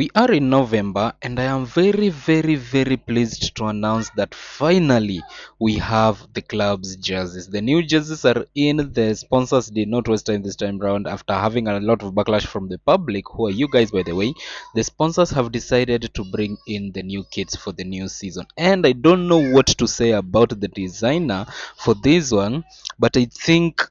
We are in November, and I am very, very, very pleased to announce that finally we have the club's jerseys. The new jerseys are in. The sponsors did not waste time this time round after having a lot of backlash from the public. Who are you guys, by the way? The sponsors have decided to bring in the new kits for the new season, and I don't know what to say about the designer for this one, but I think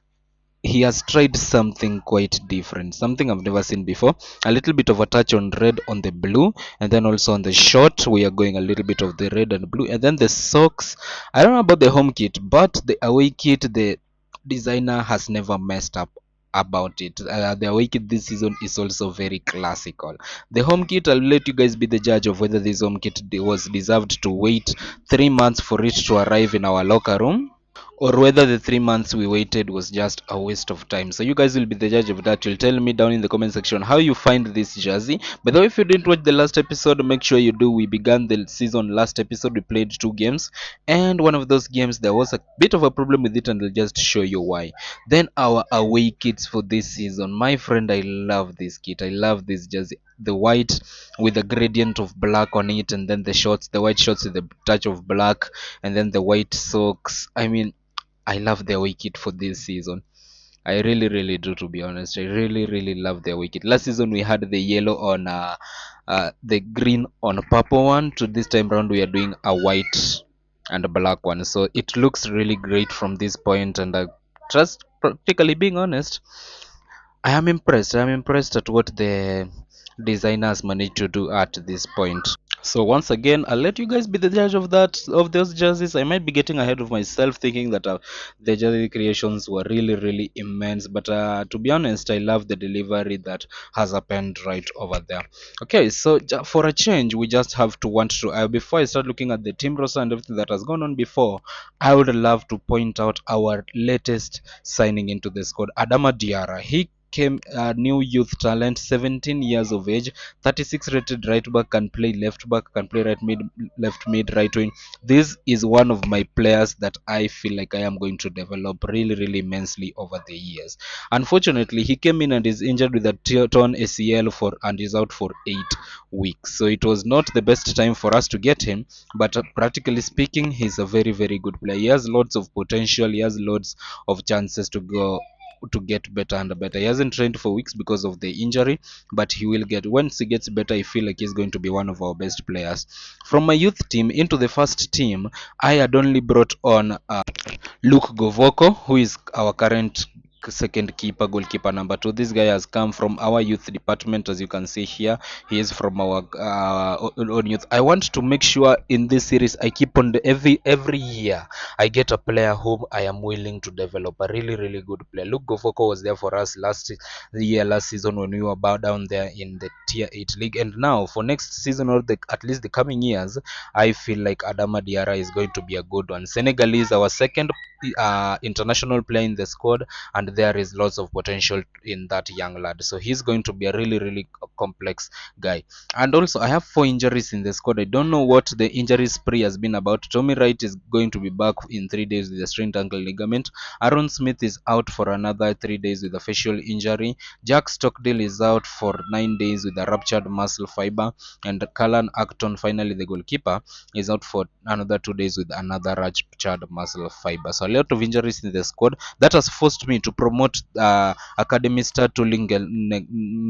he has tried something quite different, something I've never seen before. A little bit of a touch on red on the blue, and then also on the short we are going a little bit of the red and blue, and then the socks. I don't know about the home kit, but the away kit, the designer has never messed up about it. The away kit this season is also very classical. The home kit, I'll let you guys be the judge of whether this home kit was deserved to wait 3 months for it to arrive in our locker room, or whether the 3 months we waited was just a waste of time. So you guys will be the judge of that. You'll tell me down in the comment section how you find this jersey. By the way, if you didn't watch the last episode, make sure you do. We began the season last episode. We played 2 games, and one of those games there was a bit of a problem with it, and I'll just show you why. Then our away kits for this season, my friend, I love this kit. I love this jersey. The white with a gradient of black on it, and then the shorts, the white shorts with a touch of black, and then the white socks. I mean, I love their wicket for this season. I really, really do, to be honest. I really, really love their wicket. Last season we had the yellow on the green on purple one. To this time round we are doing a white and a black one. So it looks really great from this point, and just practically being honest, I am impressed. I am impressed at what the designers managed to do at this point. So once again, I'll let you guys be the judge of that, of those jerseys. I might be getting ahead of myself, thinking that the jersey creations were really, really immense. But to be honest, I love the delivery that has happened right over there. Okay, so for a change, we just have to want to. Before I start looking at the team roster and everything that has gone on before, I would love to point out our latest signing into the squad, Adama Diarra. He came a new youth talent, 17 years of age, 36 rated right back, can play left back, can play right mid, left mid, right wing. This is one of my players that I feel like I am going to develop really, really immensely over the years. Unfortunately, he came in and is injured with a torn ACL and is out for 8 weeks. So it was not the best time for us to get him, but practically speaking, he's a very, very good player. He has lots of potential, he has lots of chances to get better and better. He hasn't trained for weeks because of the injury, but he will get, once he gets better, I feel like he's going to be one of our best players. From my youth team into the first team, I had only brought on Luke Govoko, who is our current second keeper, goalkeeper number 2. This guy has come from our youth department. As you can see here, he is from our own youth. I want to make sure in this series I keep on every year I get a player whom I am willing to develop, a really, really good player. Luke Govoko was there for us last season when we were down there in the tier 8 league, and now for next season, or at least the coming years, I feel like Adama Diarra is going to be a good one. Senegalese, our second international player in the squad, and there is lots of potential in that young lad. So he's going to be a really, really complex guy. And also, I have 4 injuries in the squad. I don't know what the injury spree has been about. Tommy Wright is going to be back in 3 days with a strained ankle ligament. Aaron Smith is out for another 3 days with a facial injury. Jack Stockdale is out for 9 days with a ruptured muscle fiber. And Callan Acton, finally the goalkeeper, is out for another 2 days with another ruptured muscle fiber. So a lot of injuries in the squad. That has forced me to promote academy star Tuli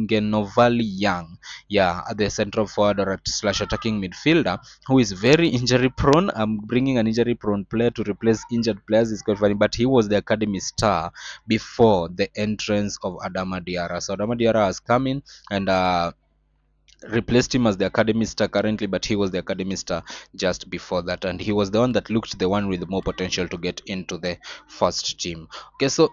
Ngenovali Young, the central forward or slash attacking midfielder, who is very injury prone. I'm bringing an injury prone player to replace injured players. It's quite funny, but he was the academy star before the entrance of Adama Diarra. So Adama Diarra has come in and replaced him as the academy star currently, but he was the academy star just before that, and he was the one that looked the one with more potential to get into the first team. Okay, so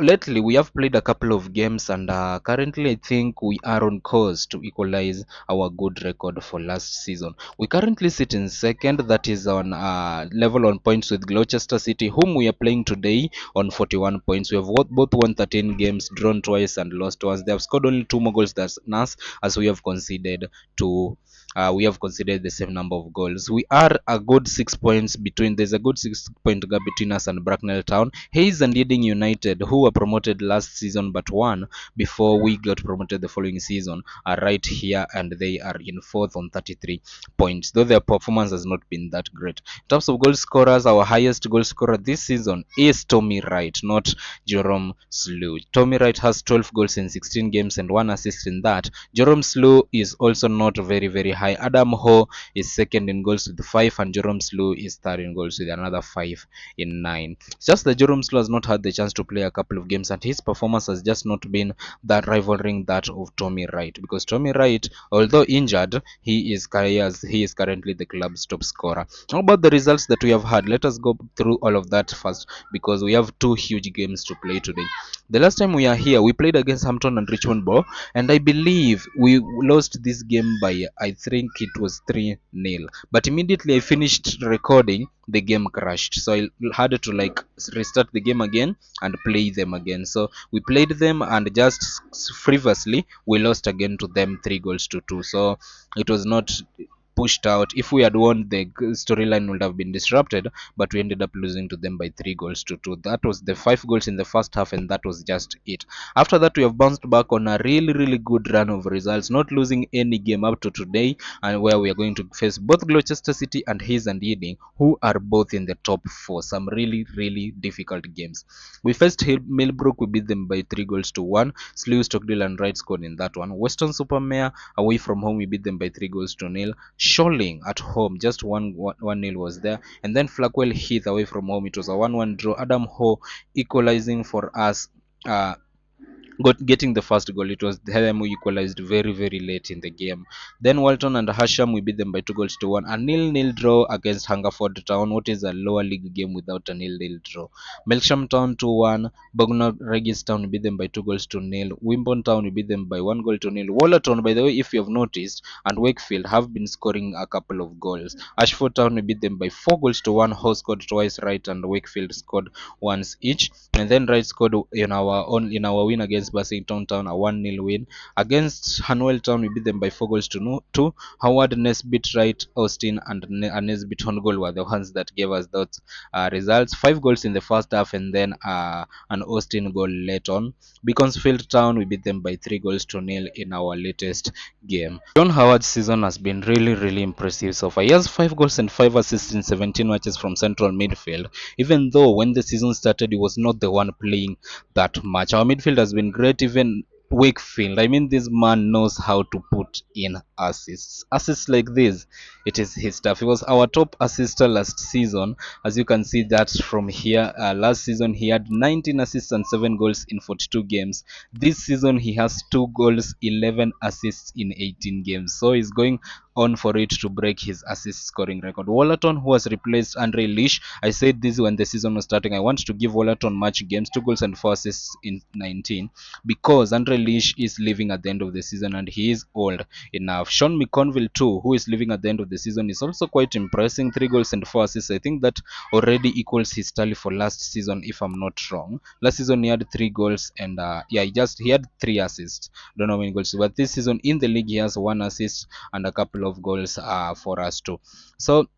lately we have played a couple of games, and currently I think we are on course to equalize our good record for last season. We currently sit in second, that is on level on points with Gloucester City, whom we are playing today, on 41 points. We have both won 13 games, drawn twice and lost once. They have scored only 2 more goals than us, as we have conceded conceded the same number of goals. We are a good 6 points between. There's a good 6 point gap between us and Bracknell Town. Hayes and Ealing United, who were promoted last season but won before we got promoted the following season, are right here and they are in fourth on 33 points, though their performance has not been that great. In terms of goal scorers, our highest goal scorer this season is Tommy Wright, not Jerome Slew. Tommy Wright has 12 goals in 16 games and 1 assist in that. Jerome Slew is also not very, very high. Adam Ho is second in goals with 5, and Jerome Slew is third in goals with another 5 in 9. It's just that Jerome Slew has not had the chance to play a couple of games, and his performance has just not been that rivaling that of Tommy Wright, because Tommy Wright, although injured, he is currently the club's top scorer. How about the results that we have had? Let us go through all of that first, because we have two huge games to play today. The last time we are here, we played against Hampton and Richmond Bow, and I believe we lost this game by, I think it was 3-0. But immediately I finished recording, the game crashed, so I had to like restart the game again and play them again. So we played them, and just frivolously we lost again to them 3 goals to 2. So it was not pushed out. If we had won, the storyline would have been disrupted, but we ended up losing to them by 3 goals to 2. That was the 5 goals in the first half, and that was just it. After that, we have bounced back on a really, really good run of results, not losing any game up to today, and where we are going to face both Gloucester City and Hayes and Ealing, who are both in the top 4. Some really, really difficult games. We faced Millbrook, we beat them by 3 goals to 1. Slew, Stockdale, and Wright scored in that one. Western Supermare, away from home, we beat them by 3 goals to 0. Sholing at home, just 1-0 was there. And then Flackwell Heath away from home, it was a 1-1 draw. Adam Ho equalizing for us. Getting the first goal. It was them who equalized very, very late in the game. Then Walton and Hasham, we beat them by 2 goals to 1. A 0-0 draw against Hungerford Town. What is a lower league game without a 0-0 draw? Melksham Town 2-1. Bognor Regis Town, we beat them by 2 goals to 0. Wimbledon Town, we beat them by 1 goal to 0. Wallerton, by the way, if you have noticed, and Wakefield have been scoring a couple of goals. Ashford Town, we beat them by 4 goals to 1. Ho scored twice, Wright and Wakefield scored once each. And then Wright scored in our win against Bassington Town, a 1-0 win. Against Hanwell Town, we beat them by 4 goals to 2. Howard, Nesbitt, Wright, Austin, and Nesbitt on goal were the ones that gave us those results. 5 goals in the first half, and then an Austin goal late on. Beaconsfield Town, we beat them by 3 goals to 0 in our latest game. John Howard's season has been really, really impressive so far. He has 5 goals and 5 assists in 17 matches from central midfield, even though when the season started he was not the one playing that much. Our midfield has been great. Even Wakefield, I mean, this man knows how to put in assists like this. It is his stuff. He was our top assister last season, as you can see that from here. Last season he had 19 assists and 7 goals in 42 games. This season he has 2 goals, 11 assists in 18 games, so he's going on for it to break his assist scoring record. Wallerton, who has replaced Andre Leash, I said this when the season was starting, I want to give Wallerton match games, 2 goals and 4 assists in 19, because Andre Leash is leaving at the end of the season and he is old enough. Sean McConville too, who is leaving at the end of the season, is also quite impressing, 3 goals and 4 assists. I think that already equals his tally for last season, if I'm not wrong. Last season he had 3 goals and he had 3 assists. Don't know how many goals, but this season in the league he has 1 assist and a couple of goals for us too. So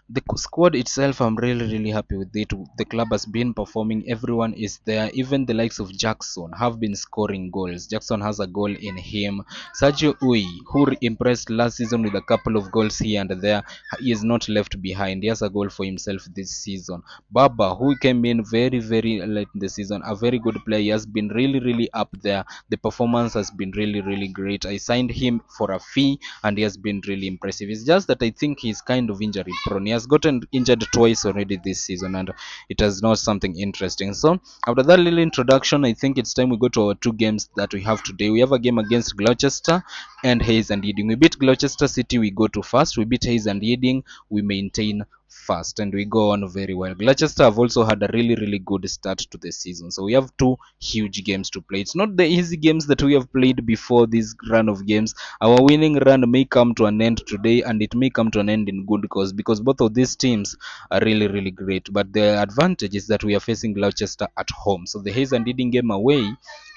the squad itself, I'm really, really happy with it. The club has been performing. Everyone is there. Even the likes of Jackson have been scoring goals. Jackson has a goal in him. Sergio Ui, who impressed last season with a couple of goals here and there, he is not left behind. He has a goal for himself this season. Baba, who came in very, very late in the season, a very good player. He has been really, really up there. The performance has been really, really great. I signed him for a fee and he has been really impressive. It's just that I think he's kind of injury prone. He has gotten injured twice already this season, and it is not something interesting. So after that little introduction, I think it's time we go to our 2 games that we have today. We have a game against Gloucester and Hayes and Ealing. We beat Gloucester City, we go to first. We beat Hayes and Ealing, we maintain first, and we go on very well. Gloucester have also had a really, really good start to the season, so we have 2 huge games to play. It's not the easy games that we have played before this run of games. Our winning run may come to an end today, and it may come to an end in good cause, because both of these teams are really, really great. But the advantage is that we are facing Gloucester at home, so the Hayes and Ealing game away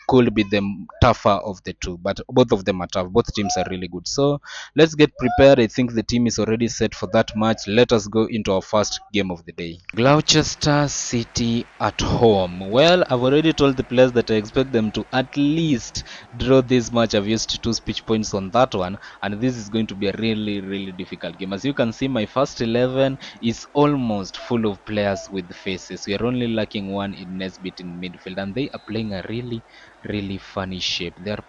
could be the tougher of the two, but both of them are tough. Both teams are really good. So let's get prepared. I think the team is already set for that match. Let us go into our first game of the day. Gloucester City at home. Well, I've already told the players that I expect them to at least draw this match. I've used 2 speech points on that one, and this is going to be a really, really difficult game. As you can see, my first 11 is almost full of players with faces. We are only lacking one in Nesbit in midfield, and they are playing a really, really funny shape. They're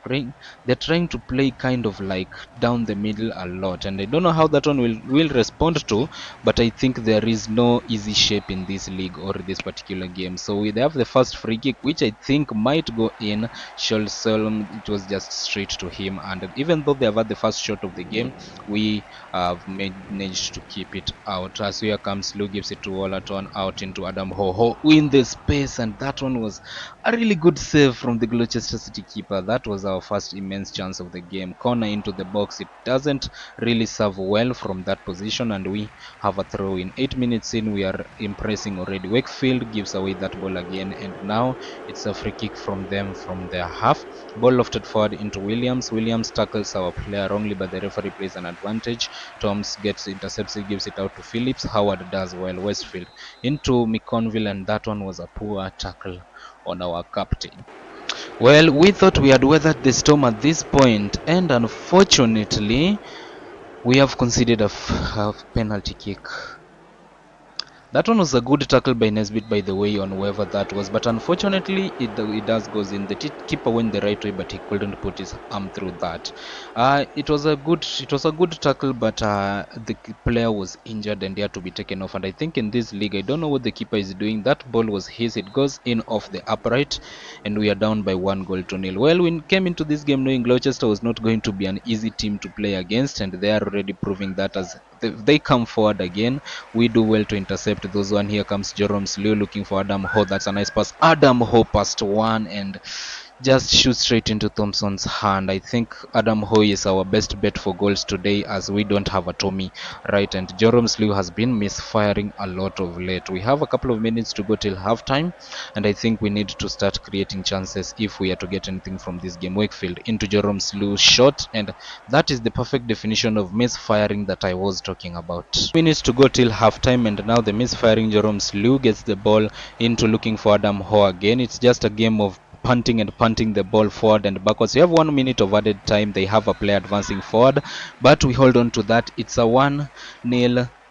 trying to play kind of like down the middle a lot, and I don't know how that one will respond to, but I think there is no easy shape in this league or this particular game. So they have the first free kick, which I think might go in. Scholzholm, it was just straight to him, and even though they have had the first shot of the game, we have managed to keep it out. As here comes Lou, gives it to Wollerton, out into Adam Hoho in the space, and that one was a really good save from the Gloucester City keeper. That was our first immense chance of the game. Corner into the box. It doesn't really serve well from that position, and we have a throw in. 8 minutes in, we are impressing already. Wakefield gives away that ball again, and now it's a free kick from them from their half. Ball lofted forward into Williams. Williams tackles our player wrongly, but the referee plays an advantage. Toms gets intercepted, gives it out to Phillips. Howard does well. Westfield into McConville, and that one was a poor tackle on our captain. Well, we thought we had weathered the storm at this point, and unfortunately, we have conceded a penalty kick. That one was a good tackle by Nesbit, by the way, on whoever that was, but unfortunately it does goes in. The keeper went the right way, but he couldn't put his arm through that. It was a good tackle, but the player was injured and he had to be taken off. And I think in this league, I don't know what the keeper is doing. That ball was his. It goes in off the upright, and we are down by 1-0. Well, we came into this game knowing Gloucester was not going to be an easy team to play against, and they are already proving that as they come forward again. We do well to intercept those one. Here comes Jerome Slew looking for Adam Ho. That's a nice pass. Adam Ho passed one and just shoots straight into Thompson's hand. I think Adam Ho is our best bet for goals today, as we don't have a Tommy, right? And Jerome Slew has been misfiring a lot of late. We have a couple of minutes to go till halftime, and I think we need to start creating chances if we are to get anything from this game. Wakefield into Jerome Slew's shot, and that is the perfect definition of misfiring that I was talking about. Minutes to go till halftime, and now the misfiring Jerome Slew gets the ball into looking for Adam Ho again. It's just a game of punting the ball forward and backwards. We have 1 minute of added time. They have a player advancing forward, but we hold on to that. It's a 1-0.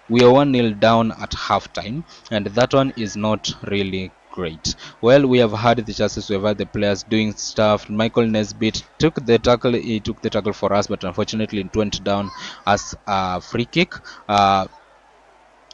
We are 1-0 down at halftime, and that one is not really great. Well, we have had the chances, we have had the players doing stuff. Michael Nesbit took the tackle for us, but unfortunately it went down as a free kick.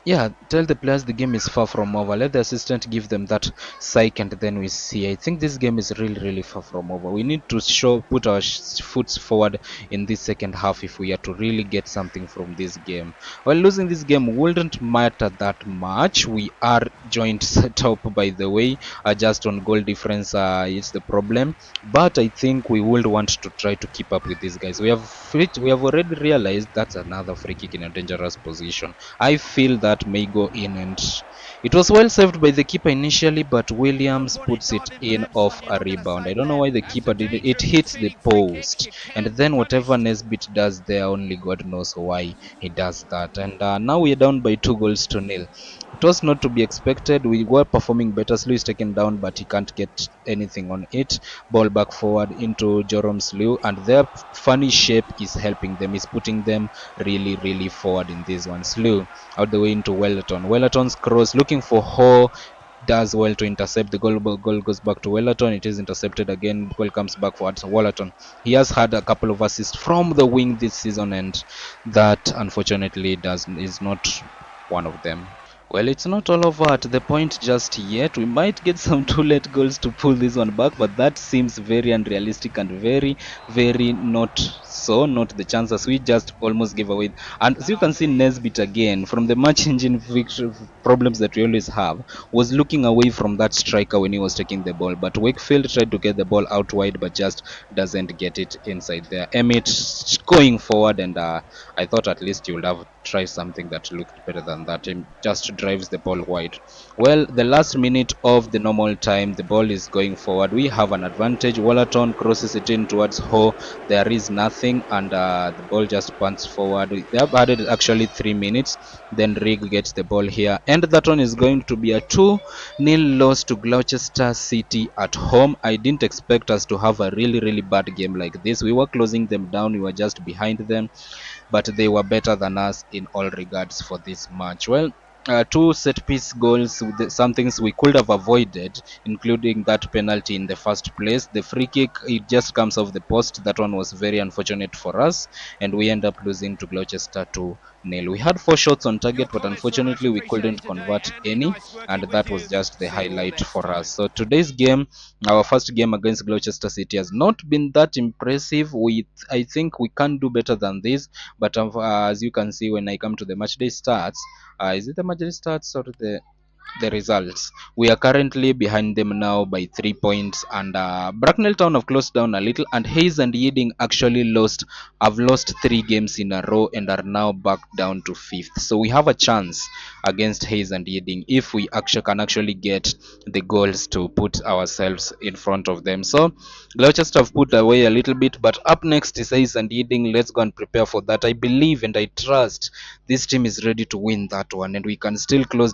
Yeah, tell the players the game is far from over. Let the assistant give them that psych, and then we see. I think this game is really, really far from over. We need to put our foot forward in this second half if we are to really get something from this game. Well, losing this game wouldn't matter that much. We are joint top, by the way. Just on goal difference is the problem. But I think we would want to try to keep up with these guys. We have already realized that's another free kick in a dangerous position. I feel that may go in, and it was well saved by the keeper initially, but Williams puts it in off a rebound. I don't know why the keeper did it. It hits the post, and then whatever Nesbit does there, only God knows why he does that. And now we are down by 2-0. It was not to be expected. We were performing better. Slew is taken down, but he can't get anything on it. Ball back forward into Jerome Slew, and their funny shape is helping them. Is putting them really, really forward in this one. Slew out the way into Wellerton. Wellerton's cross, looking for Ho, does well to intercept. The goal goes back to Wellerton. It is intercepted again. Ball comes back for Wellerton. He has had a couple of assists from the wing this season, and that unfortunately is not one of them. Well, it's not all over at the point just yet. We might get some 2 late goals to pull this one back, but that seems very unrealistic and very, very not so not the chances we just almost gave away. And as you can see, Nesbit again, from the match engine problems that we always have, was looking away from that striker when he was taking the ball. But Wakefield tried to get the ball out wide, but just doesn't get it inside there. Emmett going forward, and I thought at least you would have tried something that looked better than that. He just drives the ball wide. Well, the last minute of the normal time, the ball is going forward. We have an advantage. Wallerton crosses it in towards Ho. There is nothing, and the ball just punts forward. They have added actually 3 minutes. Then Rig gets the ball here, and that one is going to be a 2-0 loss to Gloucester City at home. I didn't expect us to have a really bad game like this. We were closing them down. We were just behind them, but they were better than us in all regards for this match. Well, two set piece goals, some things we could have avoided, including that penalty in the first place. The free kick, it just comes off the post. That one was very unfortunate for us, and we end up losing to Gloucester 2-0. We had 4 shots on target, but unfortunately we couldn't convert any, and that was just the highlight for us. So today's game, our first game against Gloucester City, has not been that impressive. I think we can do better than this, but as you can see, when I come to the match day stats, is it the match day stats or the results? We are currently behind them now by 3 points, and Bracknell Town have closed down a little, and Hayes and Yeading actually have lost 3 games in a row and are now back down to 5th. So we have a chance against Hayes and Yeading if we actually get the goals to put ourselves in front of them. So Gloucester have put away a little bit, but up next is Hayes and Yeading. Let's go and prepare for that. I believe and I trust this team is ready to win that one, and we can still close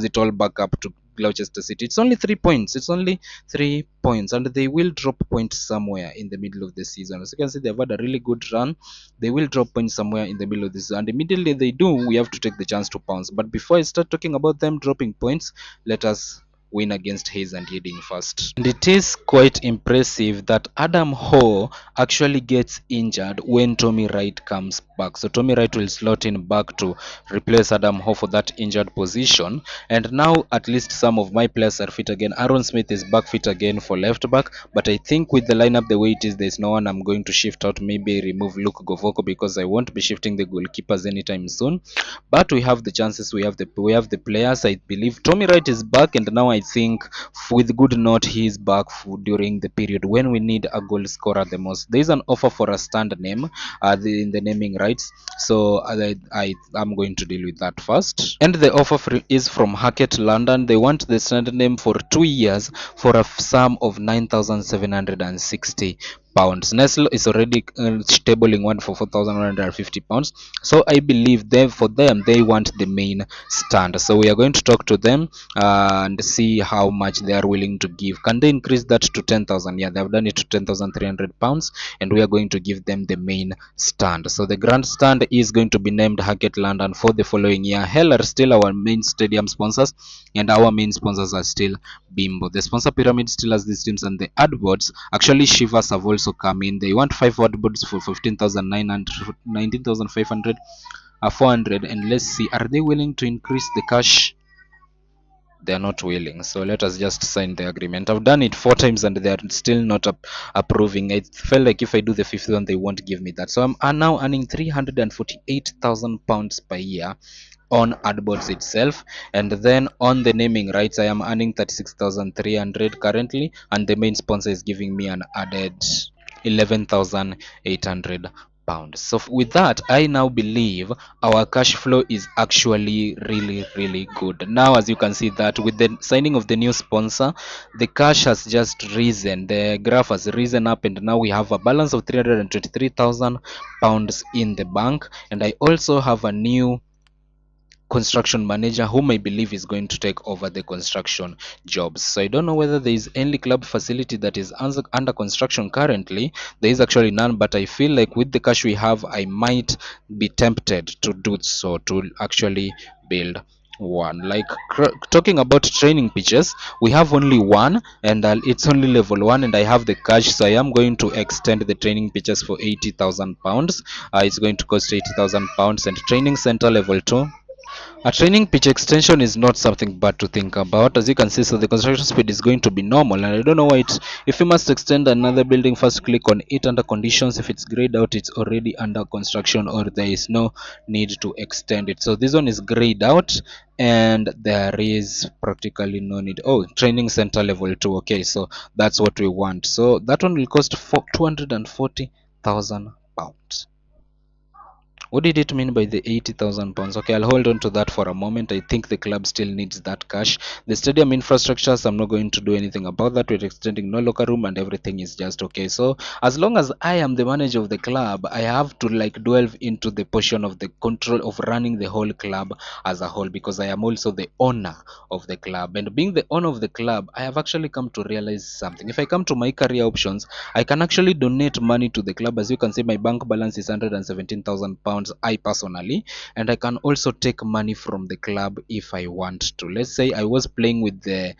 it all back up to Gloucester City. It's only 3 points. It's only 3 points, and they will drop points somewhere in the middle of the season. As you can see, they've had a really good run. They will drop points somewhere in the middle of the season, and immediately they do, we have to take the chance to pounce. But before I start talking about them dropping points, let us win against Hayes and Yeading first. And it is quite impressive that Adam Ho actually gets injured when Tommy Wright comes back. So Tommy Wright will slot in back to replace Adam Ho for that injured position. And now at least some of my players are fit again. Aaron Smith is back fit again for left back. But I think with the lineup the way it is, there's no one I'm going to shift out. Maybe remove Luke Govoko, because I won't be shifting the goalkeepers anytime soon. But we have the chances, we have the players. I believe Tommy Wright is back, and now I think with good note he is back during the period when we need a goal scorer the most. There is an offer for a stand name in the naming rights, so I am going to deal with that first. And the offer is from Hackett London. They want the stand name for 2 years for a sum of 9,760 pounds. Nestle is already tabling one for 4,150 pounds. So I believe for them they want the main stand. So we are going to talk to them and see how much they are willing to give. Can they increase that to 10,000? Yeah, they have done it to 10,300 pounds, and we are going to give them the main stand. So the grandstand is going to be named Hackett London for the following year. Hell are still our main stadium sponsors, and our main sponsors are still Bimbo. The sponsor pyramid still has these teams, and the adboards, actually Shivas have also come in. They want 5 adboards for 15,900, 19,500, 400, and let's see, are they willing to increase the cash? They are not willing, so let us just sign the agreement. I've done it 4 times and they are still not approving. I felt like if I do the 5th one they won't give me that, so I'm now earning 348,000 pounds per year on AdBots itself. And then on the naming rights I am earning 36,300 currently, and the main sponsor is giving me an added 11,800 pounds. So with that, I now believe our cash flow is actually really good. Now as you can see that with the signing of the new sponsor, the cash has just risen, the graph has risen up, and now we have a balance of 323,000 pounds in the bank. And I also have a new construction manager whom I believe is going to take over the construction jobs. So I don't know whether there is any club facility that is under construction currently. There is actually none, but I feel like with the cash we have, I might be tempted to do so, to actually build one. Like talking about training pitches, we have only one, and it's only level 1, and I have the cash, so I am going to extend the training pitches for 80,000 pounds. It's going to cost 80,000 pounds. And training center level 2, A training pitch extension is not something bad to think about. As you can see, so the construction speed is going to be normal, and I don't know why it's, if you must extend another building, first click on it under conditions. If it's grayed out, it's already under construction, or there is no need to extend it. So this one is grayed out, and there is practically no need. Oh, training center level 2. Okay, so that's what we want. So that one will cost for 240,000 pounds. What did it mean by the 80,000 pounds? Okay, I'll hold on to that for a moment. I think the club still needs that cash. The stadium infrastructures, I'm not going to do anything about that. We're extending no locker room and everything is just okay. So as long as I am the manager of the club, I have to like delve into the portion of the control of running the whole club as a whole, because I am also the owner of the club. And being the owner of the club, I have actually come to realize something. If I come to my career options, I can actually donate money to the club. As you can see, my bank balance is 117,000 pounds, I personally, and I can also take money from the club if I want to. Let's say I was playing with the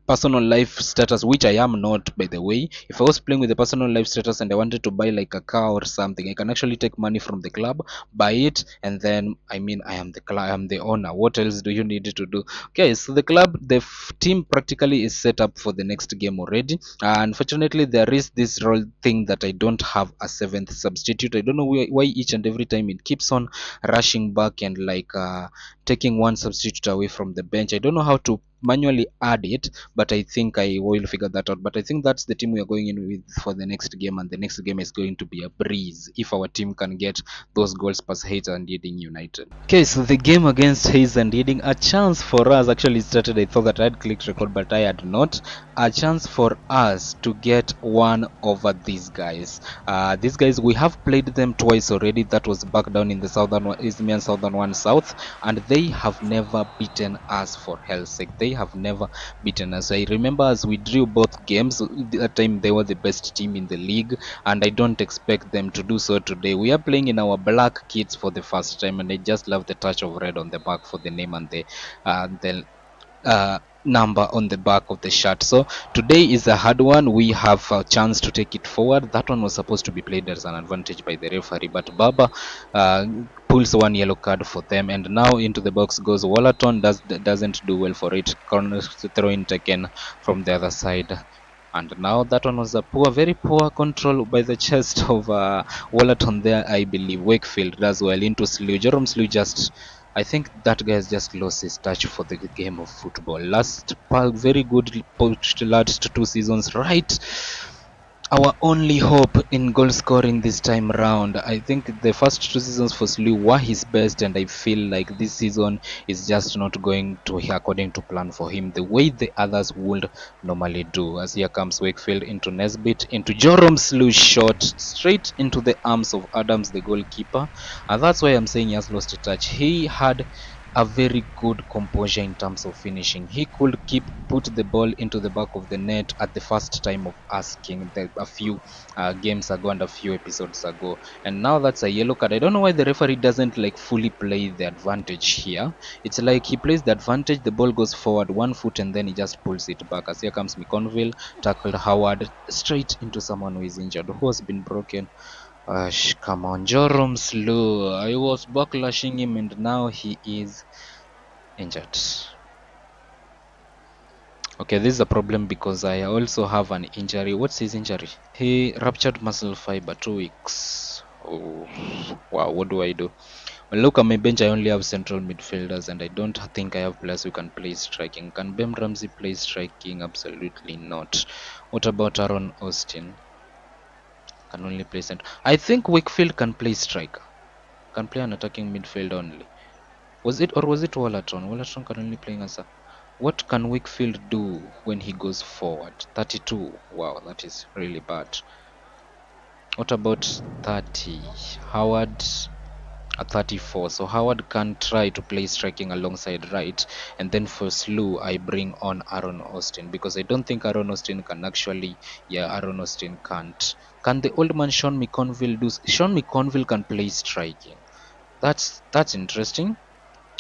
personal life status, which I am not, by the way. If I was playing with the personal life status and I wanted to buy like a car or something, I can actually take money from the club, buy it, and then I mean I am the club, I am the owner. What else do you need to do? Okay, so the club, the team practically is set up for the next game already. Unfortunately, there is this role thing that I don't have a seventh substitute. I don't know why each and every time it keeps on rushing back and like taking one substitute away from the bench. I don't know how to manually add it, but I think I will figure that out. But I think that's the team we are going in with for the next game, and the next game is going to be a breeze if our team can get those goals past Hayes and Reading United. Okay, so the game against Hayes and Reading, a chance for us actually started. I thought that I had clicked record, but I had not. A chance for us to get one over these guys. These guys, we have played them twice already. That was back down in the southern one, Isthmian Southern One South, and they have never beaten us, for hell's sake. They have never beaten us. I remember as we drew both games, that time they were the best team in the league, and I don't expect them to do so today. We are playing in our black kits for the first time, and I just love the touch of red on the back for the name and the number on the back of the shirt. So today is a hard one. We have a chance to take it forward. That one was supposed to be played as an advantage by the referee, but Baba pulls one yellow card for them, and now into the box goes Wallaton. Doesn't do well for it. Corner throw in taken from the other side. And now that one was a very poor control by the chest of Wallaton there, I believe. Wakefield does well into Slew. Jerome Slew just, I think that guy has just lost his touch for the game of football. Very good poached last 2 seasons, right? Our only hope in goal scoring this time round. I think the first 2 seasons for Slew were his best, and I feel like this season is just not going to according to plan for him the way the others would normally do. As here comes Wakefield into Nesbitt, into Joram Slew, shot straight into the arms of Adams, the goalkeeper, and that's why I'm saying he has lost a touch. He had a very good composure in terms of finishing. He could put the ball into the back of the net at the first time of asking a few games ago and a few episodes ago, and now that's a yellow card. I don't know why the referee doesn't like fully play the advantage here. It's like he plays the advantage, the ball goes forward 1 foot and then he just pulls it back. As here comes McConville, tackled Howard straight into someone who is injured, who has been broken. Come on, Joram Slew. I was backlashing him and now he is injured. Okay, this is a problem because I also have an injury. What's his injury? He ruptured muscle fiber, 2 weeks. Oh, wow, what do I do? Well, look at my bench, I only have central midfielders and I don't think I have players who can play striking. Can Ben Ramsey play striking? Absolutely not. What about Aaron Austin? Can only play center. I think Wakefield can play striker. Can play an attacking midfield only. Was it Wallaton? Wallaton can only play as a. What can Wakefield do when he goes forward? 32. Wow, that is really bad. What about 30? Howard at 34. So Howard can try to play striking alongside right, and then for Slew I bring on Aaron Austin because I don't think Aaron Austin can actually. Yeah, Aaron Austin can't. Can the old man Sean McConville do? Sean McConville can play striking. That's interesting.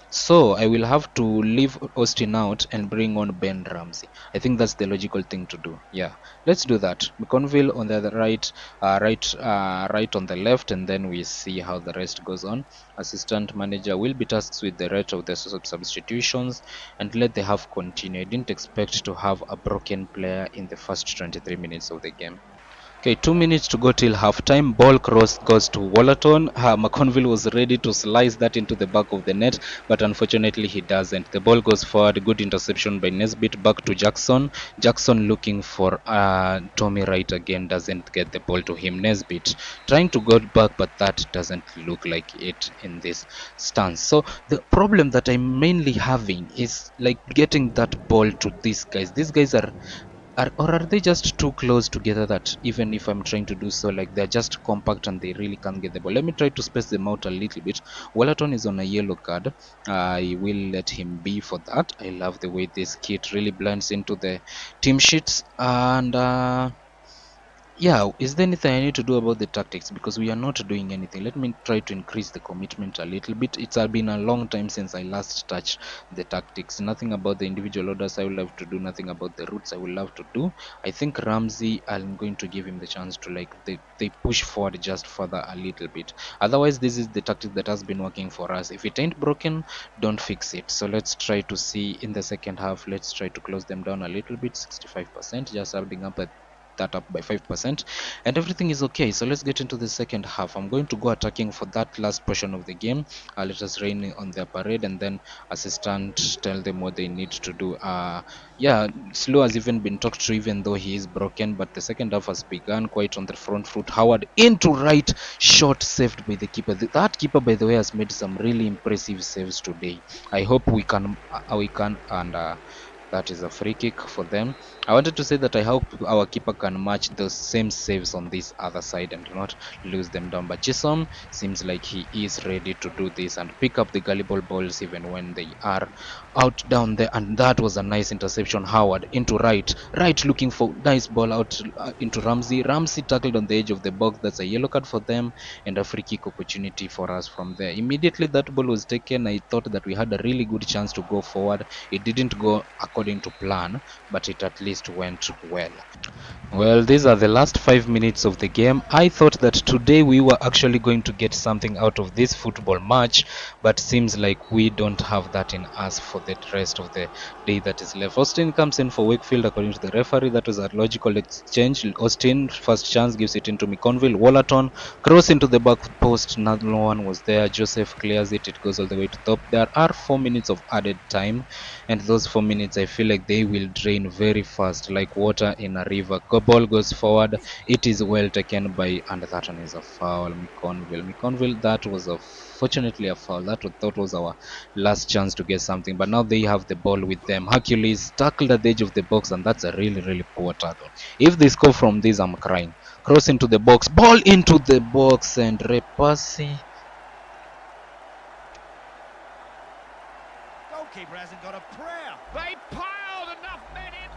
So I will have to leave Austin out and bring on Ben Ramsey. I think that's the logical thing to do. Yeah, let's do that. McConville on the other right, right on the left, and then we see how the rest goes on. Assistant manager will be tasked with the rest of the substitutions and let the half continue. I didn't expect to have a broken player in the first 23 minutes of the game. Okay, 2 minutes to go till halftime. Ball cross goes to Wallaton. McConville was ready to slice that into the back of the net, but unfortunately he doesn't. The ball goes forward. Good interception by Nesbitt. Back to Jackson. Jackson looking for Tommy Wright again. Doesn't get the ball to him. Nesbitt trying to go back, but that doesn't look like it in this stance. So the problem that I'm mainly having is like getting that ball to these guys. These guys are they just too close together that even if I'm trying to do so, like they're just compact and they really can't get the ball? Let me try to space them out a little bit. Wallaton is on a yellow card. I will let him be for that. I love the way this kid really blends into the team sheets. And yeah, is there anything I need to do about the tactics? Because we are not doing anything. Let me try to increase the commitment a little bit. It's been a long time since I last touched the tactics. Nothing about the individual orders I will have to do, nothing about the routes I will have to do. I think Ramsey, I'm going to give him the chance to like they push forward just further a little bit. Otherwise, this is the tactic that has been working for us. If it ain't broken, don't fix it. So let's try to see in the second half. Let's try to close them down a little bit, 65%, just adding up at that up by 5%, and everything is okay. So let's get into the second half. I'm going to go attacking for that last portion of the game. Let us rain on their parade, and then assistant tell them what they need to do. Yeah, Slow has even been talked to, even though he is broken, but the second half has begun quite on the front foot. Howard into right, shot saved by the keeper. That keeper, by the way, has made some really impressive saves today. I hope we can and that is a free kick for them. I wanted to say that I hope our keeper can match those same saves on this other side and not lose them down. But Chisom seems like he is ready to do this and pick up the gullible balls even when they are out down there. And that was a nice interception. Howard into right. Right looking for nice ball out into Ramsey. Ramsey tackled on the edge of the box. That's a yellow card for them and a free kick opportunity for us from there. Immediately that ball was taken, I thought that we had a really good chance to go forward. It didn't go according to plan, but it at least went well. Well, these are the last 5 minutes of the game. I thought that today we were actually going to get something out of this football match, but seems like we don't have that in us for the rest of the day that is left. Austin comes in for Wakefield according to the referee. That was a logical exchange. Austin, first chance, gives it into McConville. Wallaton, cross into the back post. No one was there. Joseph clears it. It goes all the way to top. There are 4 minutes of added time, and those 4 minutes I feel like they will drain very fast like water in a river. Ball goes forward, it is well taken by, and that one is a foul. McConville, that was a fortunately a foul. That was our last chance to get something, but now they have the ball with them. Hercules tackled at the edge of the box, and that's a really poor tackle. If they score from this, I'm crying. Cross into the box, ball into the box, and Repasi. Goalkeeper hasn't got a prayer. They piled enough men in.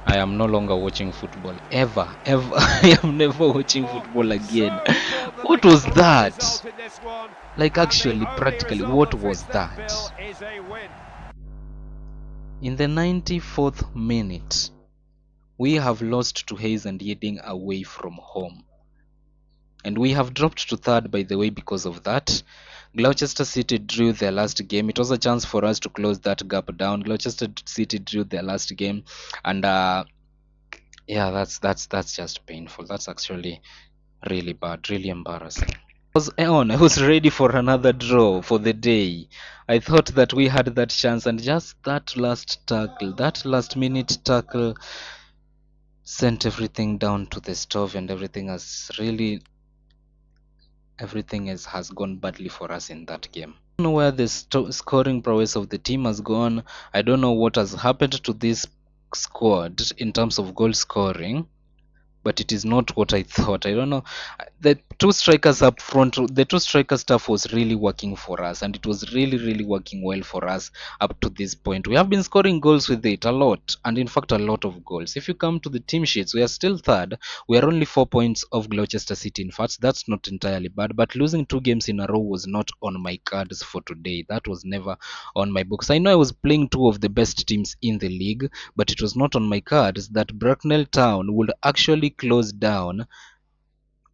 I am no longer watching football. Ever. I am never watching football again. What was that? Like, actually, practically, what was that? In the 94th minute, we have lost to Hayes and Yeding away from home. And we have dropped to third, by the way, because of that. Gloucester City drew their last game. It was a chance for us to close that gap down. Gloucester City drew their last game, and yeah, that's just painful. That's actually really bad, really embarrassing. I was ready for another draw for the day. I thought that we had that chance, and just that last tackle, that last minute tackle, sent everything down to the stove, and has gone badly for us in that game. I don't know where the scoring prowess of the team has gone. I don't know what has happened to this squad in terms of goal scoring, but it is not what I thought. I don't know. The two strikers up front, the two striker stuff was really working for us, and it was really, really working well for us up to this point. We have been scoring goals with it a lot, and in fact, a lot of goals. If you come to the team sheets, we are still third. We are only 4 points off Gloucester City. In fact, that's not entirely bad, but losing 2 games in a row was not on my cards for today. That was never on my books. I know I was playing two of the best teams in the league, but it was not on my cards that Bracknell Town would actually close down.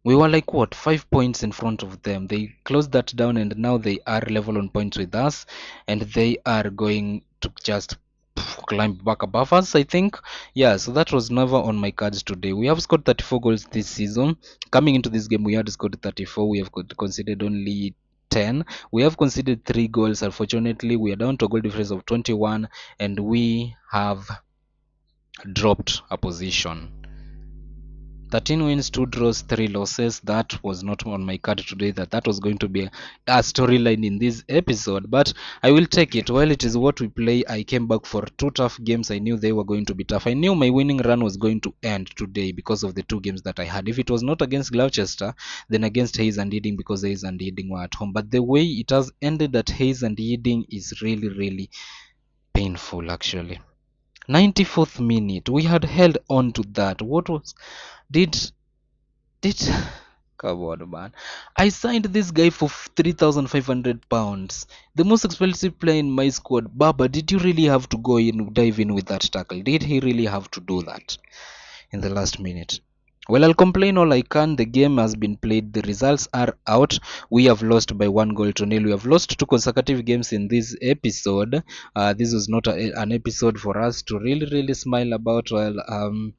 We were like what, 5 points in front of them. They closed that down, and now they are level on points with us, and they are going to just climb back above us, I think. Yeah, so that was never on my cards today. We have scored 34 goals this season. Coming into this game, we had scored 34. We have conceded only 10. We have conceded 3 goals. Unfortunately, we are down to a goal difference of 21, and we have dropped a position. 13 wins, 2 draws, 3 losses. That was not on my card today. That was going to be a storyline in this episode, but I will take it. Well, it is what we play. I came back for 2 tough games. I knew they were going to be tough. I knew my winning run was going to end today because of the 2 games that I had. If it was not against Gloucester, then against Hayes and Ealing, because Hayes and Ealing were at home. But the way it has ended at Hayes and Ealing is really, really painful, actually. 94th minute, we had held on to that. What was did did come on, man. I signed this guy for 3,500 pounds, the most expensive player in my squad. Baba, did you really have to go in, dive in with that tackle? Did he really have to do that in the last minute? Well, I'll complain all I can. The game has been played. The results are out. We have lost by 1 goal to nil. We have lost 2 consecutive games in this episode. This was not an episode for us to really, really smile about. Well,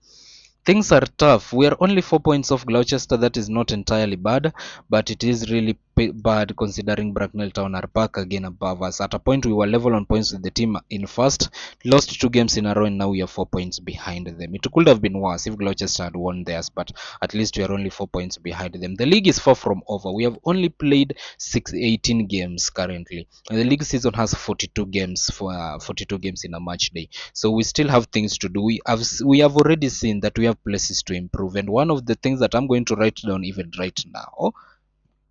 things are tough. We are only 4 points off Gloucester. That is not entirely bad, but it is really bad considering Bracknell Town are back again above us. At a point, we were level on points with the team in first, lost 2 games in a row, and now we are 4 points behind them. It could have been worse if Gloucester had won theirs, but at least we are only 4 points behind them. The league is far from over. We have only played 18 games currently. And the league season has 42 games for 42 games in a match day. So we still have things to do. We have already seen that we have places to improve, and one of the things that I'm going to write down even right now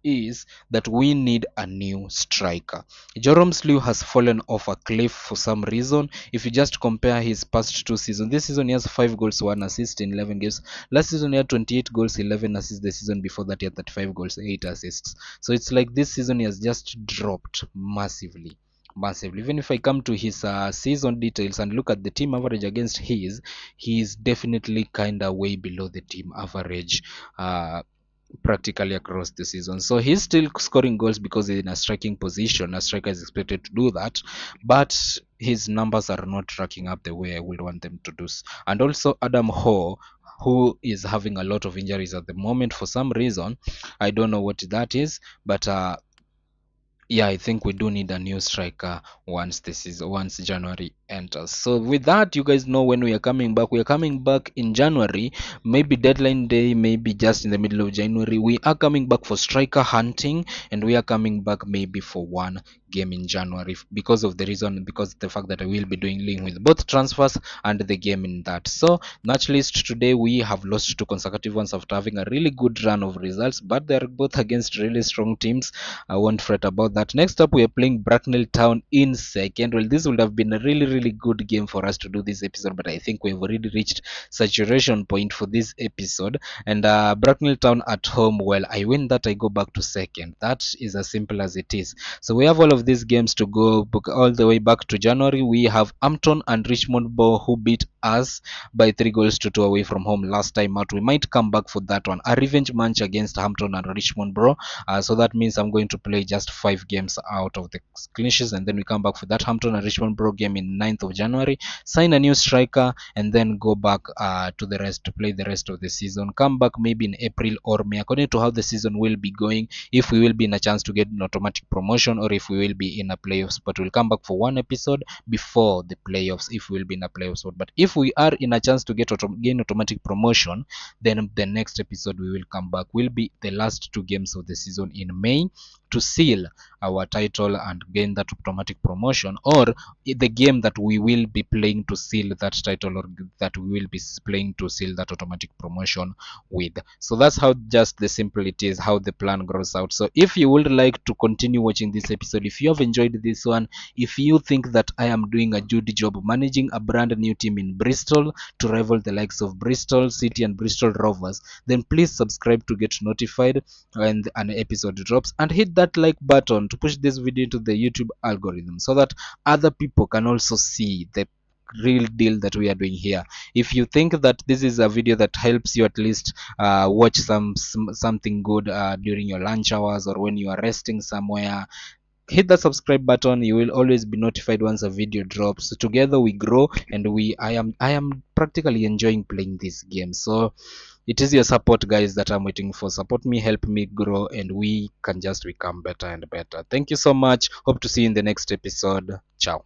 is that we need a new striker. Jerome Slew has fallen off a cliff for some reason. If you just compare his past 2 seasons, this season he has 5 goals, 1 assist in 11 games. Last season he had 28 goals, 11 assists. The season before that he had 35 goals, 8 assists. So it's like this season he has just dropped massively. Even if I come to his season details and look at the team average against his, he is definitely kind of way below the team average. Practically across the season. So he's still scoring goals because he's in a striking position. A striker is expected to do that, but his numbers are not tracking up the way I would want them to do. And also Adam Ho, who is having a lot of injuries at the moment for some reason. I don't know what that is, but yeah, I think we do need a new striker once January enters. So with that, you guys know when we are coming back. We are coming back in January, maybe deadline day, maybe just in the middle of January. We are coming back for striker hunting, and we are coming back maybe for one game in January because the fact that I will be doing with both transfers and the game in that. So match list today, we have lost 2 consecutive ones after having a really good run of results, but they're both against really strong teams. I won't fret about that. Next up, we are playing Bracknell Town in second. Well, this would have been a really, really good game for us to do this episode, but I think we've already reached saturation point for this episode. And Bracknell Town at home, well, I win that, I go back to second. That is as simple as it is. So we have all of these games to go all the way back to January. We have Hampton and Richmond Bow, who beat us by 3 goals to 2 away from home last time out. We might come back for that one. A revenge match against Hampton and Richmond Bow. So that means I'm going to play just 5 games out of the clinches, and then we come back for that Hampton and Richmond Bow game in 9th of January, sign a new striker, and then go back to the rest to play the rest of the season. Come back maybe in April or May, according to how the season will be going, if we will be in a chance to get an automatic promotion or if we will be in a playoffs. But we'll come back for one episode before the playoffs if we will be in a playoffs. But if we are in a chance to gain automatic promotion, then the next episode we will come back will be the last 2 games of the season in May to seal our title and gain that automatic promotion, or the game that that we will be playing to seal that title, or that we will be playing to seal that automatic promotion with. So that's how just the simple it is, how the plan grows out. So if you would like to continue watching this episode, if you have enjoyed this one, if you think that I am doing a good job managing a brand new team in Bristol to rival the likes of Bristol City and Bristol Rovers, then please subscribe to get notified when an episode drops, and hit that like button to push this video into the YouTube algorithm so that other people can also see the real deal that we are doing here. If you think that this is a video that helps you at least watch something good during your lunch hours or when you are resting somewhere, hit the subscribe button. You will always be notified once a video drops. So together we grow, and I am practically enjoying playing this game. So it is your support, guys, that I'm waiting for. Support me, help me grow, and we can just become better and better. Thank you so much. Hope to see you in the next episode. Ciao.